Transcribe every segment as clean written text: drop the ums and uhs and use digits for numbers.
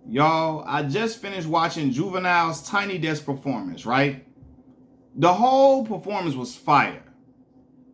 Y'all, I just finished watching Juvenile's Tiny Desk performance, right? The whole performance was fire.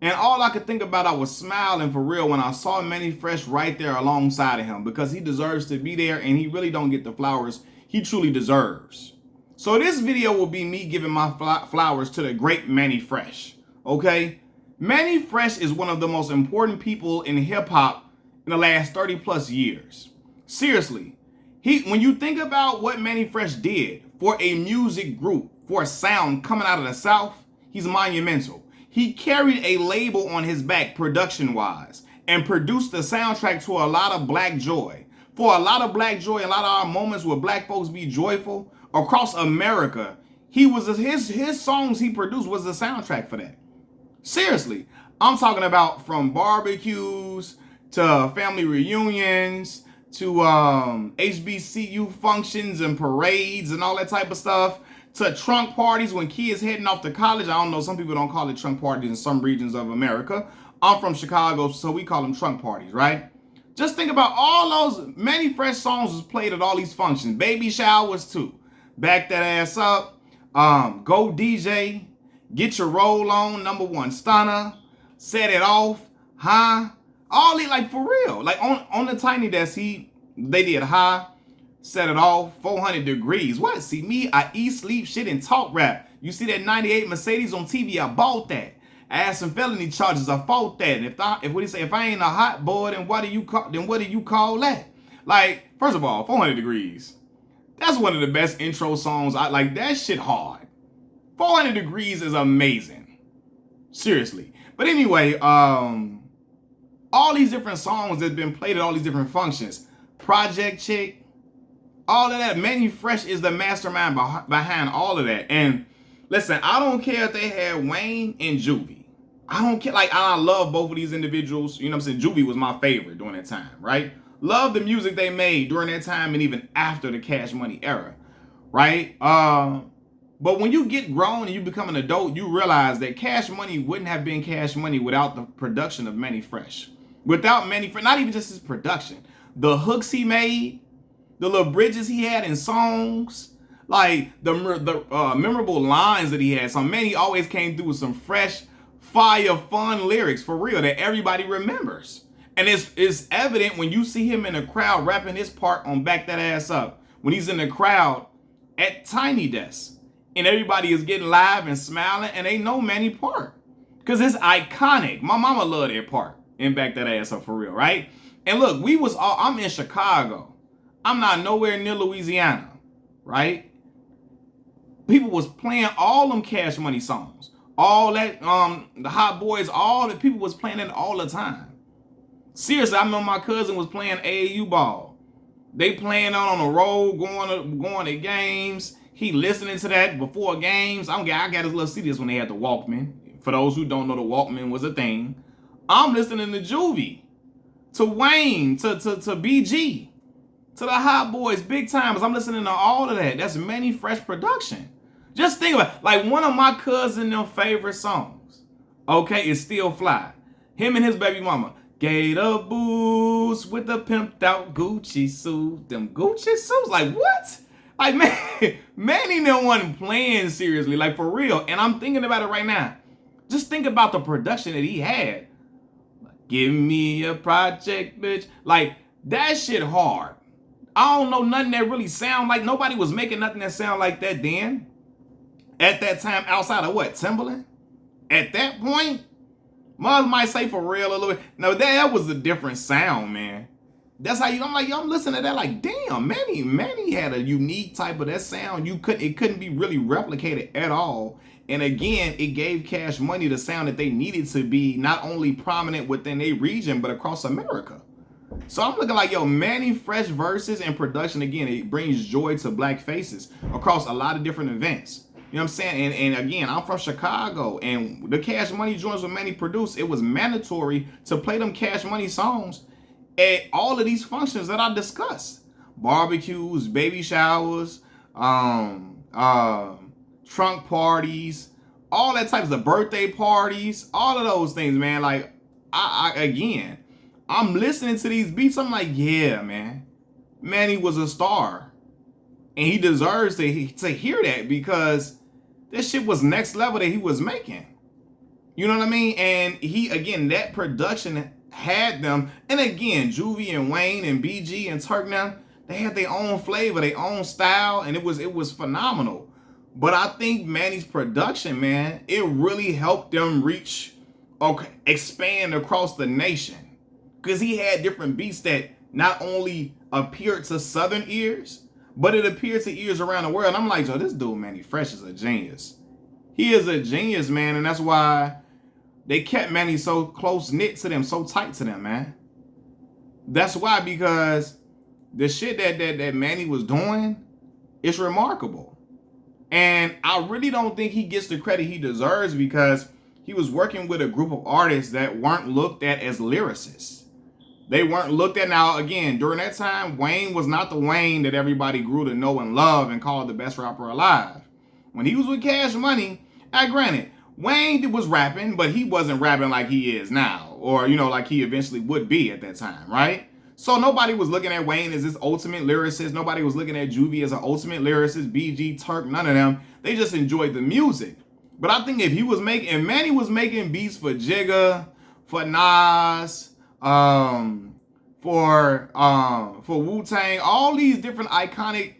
And all I could think about, I was smiling for real when I saw Mannie Fresh right there alongside of him because he deserves to be there and he really don't get the flowers he truly deserves. So this video will be me giving my flowers to the great Mannie Fresh, okay? Mannie Fresh is one of the most important people in hip hop in the last 30 plus years. Seriously, when you think about what Mannie Fresh did for a music group, for a sound coming out of the South, he's monumental. He carried a label on his back production-wise and produced the soundtrack to a lot of Black joy. For a lot of Black joy, a lot of our moments where Black folks be joyful across America, his songs he produced was the soundtrack for that. Seriously, I'm talking about from barbecues to family reunions to HBCU functions and parades and all that type of stuff, to trunk parties when kids heading off to college. I don't know, some people don't call it trunk parties in some regions of America. I'm from Chicago, so we call them trunk parties, right? Just think about all those Mannie Fresh songs was played at all these functions. Baby showers too. Back that ass up. Go DJ. Get your roll on. Number one stunner. Set it off. Huh? All these, like, for real. Like on the Tiny Desk, they did high. Set it off, 400 degrees. What? See me, I eat, sleep, shit, and talk rap. You see that 98 Mercedes on TV, I bought that. I had some felony charges, I fought that. And if what do you say, if I ain't a hot boy, then what do you call that? Like, first of all, 400 degrees. That's one of the best intro songs. I like that shit hard. 400 degrees is amazing. Seriously. But anyway, all these different songs that's been played at all these different functions. Project Chick, all of that. Mannie Fresh is the mastermind behind all of that. And listen, I don't care if they had Wayne and Juvie. I don't care. Like, I love both of these individuals. You know what I'm saying? Juvie was my favorite during that time, right? Love the music they made during that time and even after the Cash Money era, right? But when you get grown and you become an adult, you realize that Cash Money wouldn't have been Cash Money without the production of Mannie Fresh. Without Mannie Fresh, not even just his production. The hooks he made, the little bridges he had in songs, like the memorable lines that he had. So Mannie always came through with some fresh, fire, fun lyrics for real that everybody remembers. And it's evident when you see him in the crowd rapping his part on Back That Ass Up. When he's in the crowd at Tiny Desk. And everybody is getting live and smiling and they know Mannie part. Because it's iconic. My mama loved that part in Back That Ass Up for real, right? And look, I'm in Chicago. I'm not nowhere near Louisiana, right? People was playing all them Cash Money songs. All that, the Hot Boys, all the people was playing it all the time. Seriously, I remember my cousin was playing AAU ball. They playing out on the road, going to games. He listening to that before games. I got his little CDs when they had the Walkman. For those who don't know, the Walkman was a thing. I'm listening to Juvie, to Wayne, to BG, to the Hot Boys, Big Timers. I'm listening to all of that. That's Mannie Fresh production. Just think about it. Like, one of my cousin's favorite songs, okay, is Still Fly. Him and his baby mama. Gator boots with the pimped out Gucci suit. Them Gucci suits? Like, what? Like, man, Mannie no one playing seriously, like, for real. And I'm thinking about it right now. Just think about the production that he had. Like, give me a project, bitch. Like, that shit hard. I don't know nothing that really sound like, nobody was making nothing that sound like that then. At that time, outside of what, Timberland? At that point, Mars might say for real a little bit. No, that was a different sound, man. That's how I'm like, yo, I'm listening to that like, damn, Mannie had a unique type of that sound. It couldn't be really replicated at all. And again, it gave Cash Money the sound that they needed to be not only prominent within a region, but across America. So I'm looking like, yo, Mannie Fresh verses and production, again, it brings joy to Black faces across a lot of different events. You know what I'm saying? And again, I'm from Chicago, and the Cash Money joints when Mannie produced, it was mandatory to play them Cash Money songs at all of these functions that I discussed. Barbecues, baby showers, trunk parties, all that types of birthday parties, all of those things, man. Like, I'm listening to these beats, I'm like, yeah, man. Mannie was a star. And he deserves to hear that, because this shit was next level that he was making. You know what I mean? And he, again, that production had them. And again, Juvie and Wayne and BG and Turk now, they had their own flavor, their own style, and it was phenomenal. But I think Mannie's production, man, it really helped them reach, okay, expand across the nation. Because he had different beats that not only appeared to Southern ears, but it appeared to ears around the world. And I'm like, yo, this dude, Mannie Fresh, is a genius. He is a genius, man, and that's why they kept Mannie so close-knit to them, so tight to them, man. That's why, because the shit that Mannie was doing is remarkable. And I really don't think he gets the credit he deserves, because he was working with a group of artists that weren't looked at as lyricists. They weren't looked at. Now, again, during that time, Wayne was not the Wayne that everybody grew to know and love and called the best rapper alive. When he was with Cash Money, granted, Wayne was rapping, but he wasn't rapping like he is now, or, you know, like he eventually would be at that time, right? So nobody was looking at Wayne as this ultimate lyricist. Nobody was looking at Juvie as an ultimate lyricist, BG, Turk, none of them. They just enjoyed the music. But I think if he was making, and Mannie was making beats for Jigga, for Nas, for Wu-Tang, all these different iconic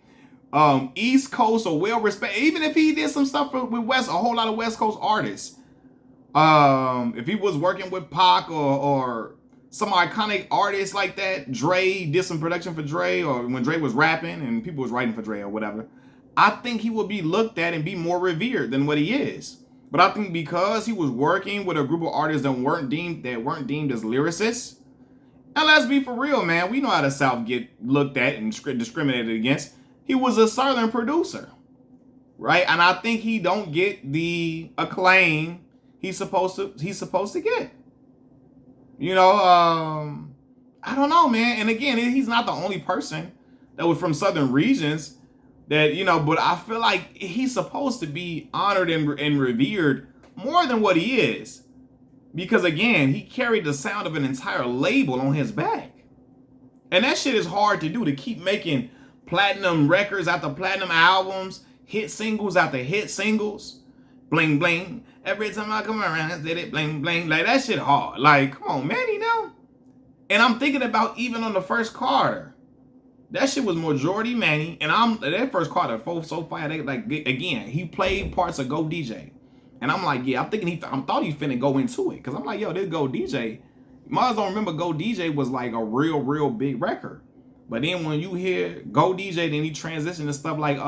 East Coast or well-respected, even if he did some stuff with a whole lot of West Coast artists. If he was working with Pac or some iconic artists like that, Dre did some production for Dre, or when Dre was rapping and people was writing for Dre or whatever, I think he would be looked at and be more revered than what he is. But I think because he was working with a group of artists that weren't deemed as lyricists, and let's be for real, man, we know how the South get looked at and discriminated against. He was a Southern producer, right? And I think he don't get the acclaim he's supposed to get. You know, I don't know, man. And again, he's not the only person that was from Southern regions that, you know, but I feel like he's supposed to be honored and revered more than what he is. Because again, he carried the sound of an entire label on his back. And that shit is hard to do, to keep making platinum records after platinum albums, hit singles after hit singles. Bling, bling. Every time I come around, I did it, bling, bling. Like, that shit hard. Like, come on, Mannie, now. And I'm thinking about even on the first Carter. That shit was majority Mannie. And that first Carter, so fire. Like, again, he played parts of Go DJ. And I'm like, yeah, I'm thinking I thought he finna go into it. Because I'm like, yo, this Go DJ. Miles don't remember Go DJ was like a real big record. But then when you hear Go DJ, then he transitioned to stuff like,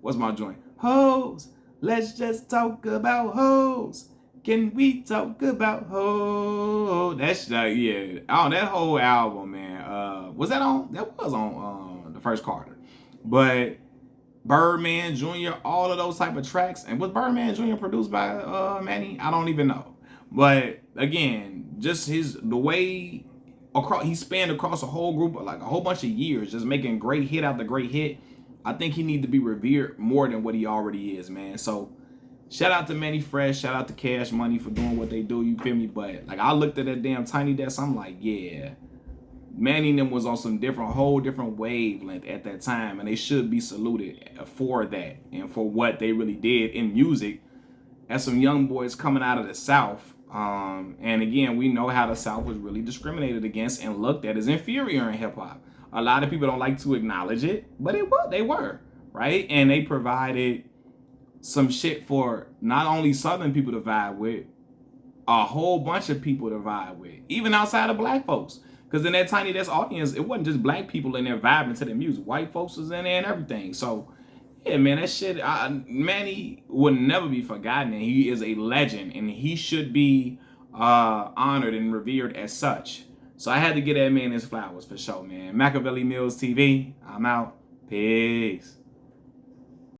what's my joint? Hoes. Let's just talk about hoes. Can we talk about hoes? That's yeah. Oh, that whole album, man. Was that on? That was on the first Carter. But Birdman Jr., all of those type of tracks. And was Birdman Jr. produced by Mannie? I don't even know. But again, just the way he spanned across a whole group, like a whole bunch of years, just making great hit after great hit. I think he needs to be revered more than what he already is, man. So shout out to Mannie Fresh, shout out to Cash Money for doing what they do, you feel me? But like, I looked at that damn Tiny Desk, I'm like, yeah, Mannie and them was on some whole different wavelength at that time, and they should be saluted for that and for what they really did in music as some young boys coming out of the South. And again, we know how the South was really discriminated against and looked at as inferior in hip hop. A lot of people don't like to acknowledge it, but they were, right? And they provided some shit for not only Southern people to vibe with, a whole bunch of people to vibe with, even outside of black folks. Because in that Tiny Desk audience, it wasn't just black people in there vibing to the music. White folks was in there and everything. So, yeah, man, that shit, Mannie would never be forgotten. And he is a legend, and he should be honored and revered as such. So I had to get that man his flowers for sure, man. Machiavelli Mills TV, I'm out. Peace.